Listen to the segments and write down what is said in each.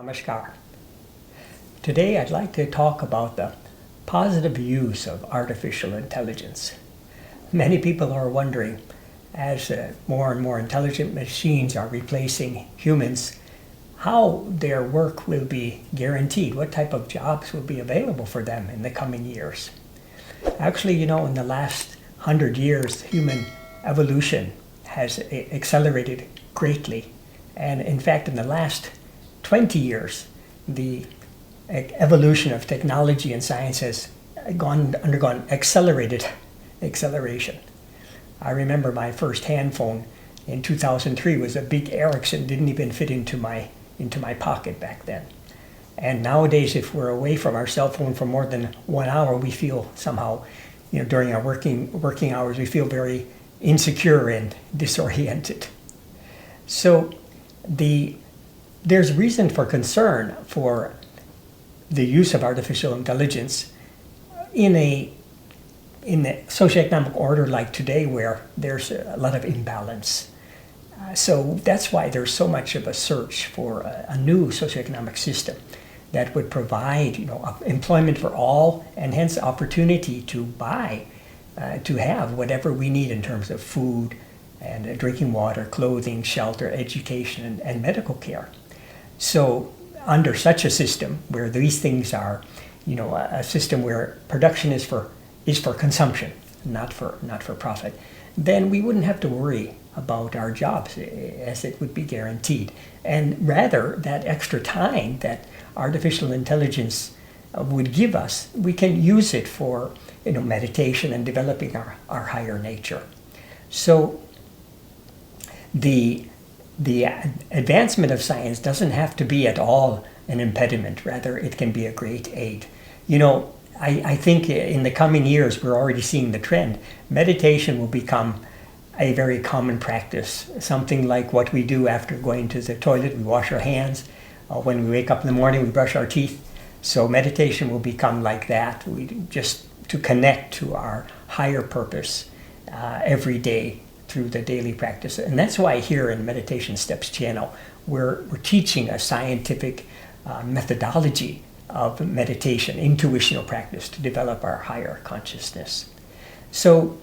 Namaskar. Today I'd like to talk about the positive use of artificial intelligence. Many people are wondering, as more and more intelligent machines are replacing humans, how their work will be guaranteed, what type of jobs will be available for them in the coming years. Actually, in the last 100 years, human evolution has accelerated greatly. And in fact, in the last 20 years, the evolution of technology and science has undergone acceleration. I remember my first hand phone in 2003 was a big Ericsson, didn't even fit into my pocket back then. And nowadays, if we're away from our cell phone for more than 1 hour, we feel somehow, during our working hours, we feel very insecure and disoriented. So there's reason for concern for the use of artificial intelligence in the socio-economic order like today, where there's a lot of imbalance. So that's why there's so much of a search for a new socio-economic system that would provide employment for all, and hence opportunity to buy, to have whatever we need in terms of food and drinking water, clothing, shelter, education, and medical care. So under such a system where these things are, a system where production is for consumption, not for profit, then we wouldn't have to worry about our jobs, as it would be guaranteed. And rather, that extra time that artificial intelligence would give us, we can use it for meditation and developing our higher nature. So the advancement of science doesn't have to be at all an impediment. Rather, it can be a great aid. I think in the coming years, we're already seeing the trend. Meditation will become a very common practice, something like what we do after going to the toilet. We wash our hands. When we wake up in the morning, we brush our teeth. So meditation will become like that. Just to connect to our higher purpose every day through the daily practice. And that's why here in Meditation Steps channel, we're teaching a scientific methodology of meditation, intuitional practice to develop our higher consciousness. So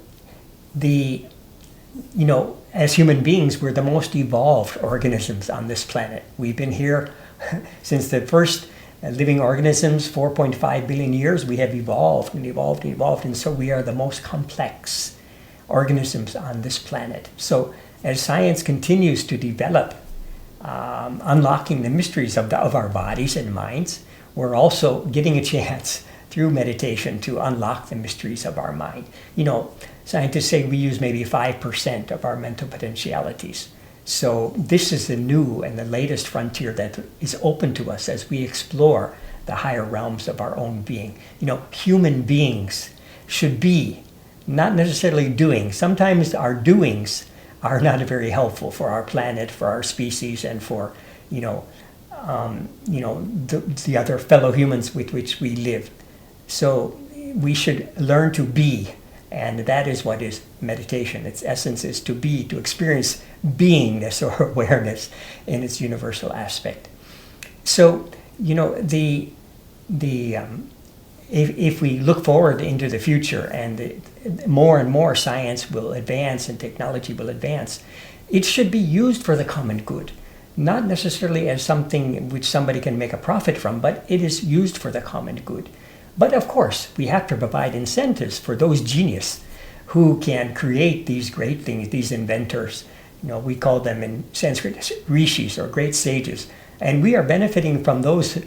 as human beings, we're the most evolved organisms on this planet. We've been here since the first living organisms, 4.5 billion years. We have evolved and evolved and evolved, and so we are the most complex organisms on this planet. So as science continues to develop, unlocking the mysteries of our bodies and minds, we're also getting a chance through meditation to unlock the mysteries of our mind. Scientists say we use maybe 5% of our mental potentialities. So this is the new and the latest frontier that is open to us as we explore the higher realms of our own being. Human beings should be not necessarily doing. Sometimes our doings are not very helpful for our planet, for our species, and for the other fellow humans with which we live. So we should learn to be, and that is what is meditation. Its essence is to be, to experience beingness or awareness in its universal aspect. So if we look forward into the future, and more and more science will advance and technology will advance, it should be used for the common good, not necessarily as something which somebody can make a profit from, but it is used for the common good. But of course, we have to provide incentives for those genius who can create these great things, these inventors. We call them in Sanskrit rishis, or great sages. And we are benefiting from those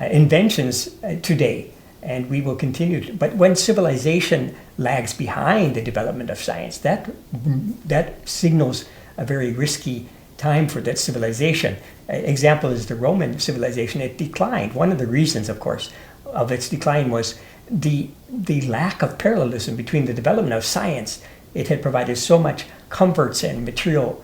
inventions today. And we will continue to. But when civilization lags behind the development of science, that signals a very risky time for that civilization. Example is the Roman civilization. It declined. One of the reasons, of course, of its decline was the lack of parallelism between the development of science. It had provided so much comforts and material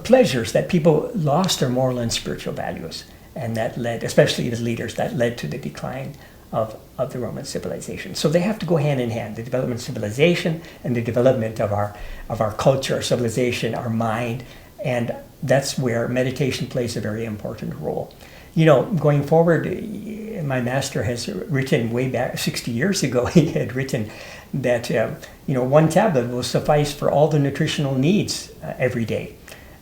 pleasures that people lost their moral and spiritual values. And that led, especially the leaders, that led to the decline of the Roman civilization. So they have to go hand in hand, the development of civilization and the development of our culture, our civilization, our mind, and that's where meditation plays a very important role. going forward, my master has written way back 60 years ago, he had written that, one tablet will suffice for all the nutritional needs every day.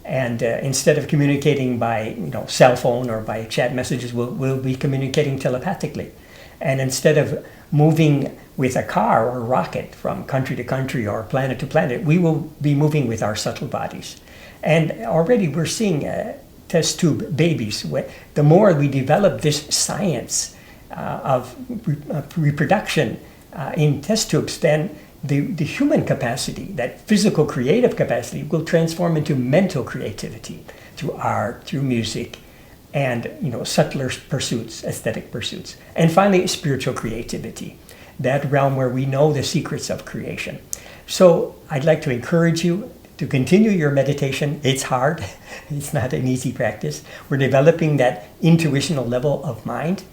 And instead of communicating by, cell phone or by chat messages, we'll be communicating telepathically. And instead of moving with a car or rocket from country to country or planet to planet, we will be moving with our subtle bodies. And already we're seeing test tube babies. The more we develop this science of reproduction in test tubes, then the human capacity, that physical creative capacity, will transform into mental creativity through art, through music, and subtler pursuits, aesthetic pursuits. And finally, spiritual creativity, that realm where we know the secrets of creation. So I'd like to encourage you to continue your meditation. It's hard. It's not an easy practice. We're developing that intuitional level of mind,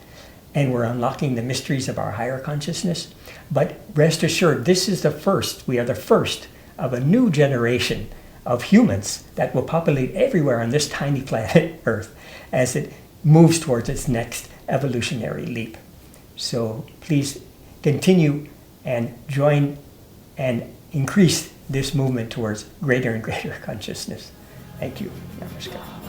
and we're unlocking the mysteries of our higher consciousness. But rest assured, this is the first. We are the first of a new generation of humans that will populate everywhere on this tiny planet Earth as it moves towards its next evolutionary leap. So please continue and join and increase this movement towards greater and greater consciousness. Thank you. Namaskar.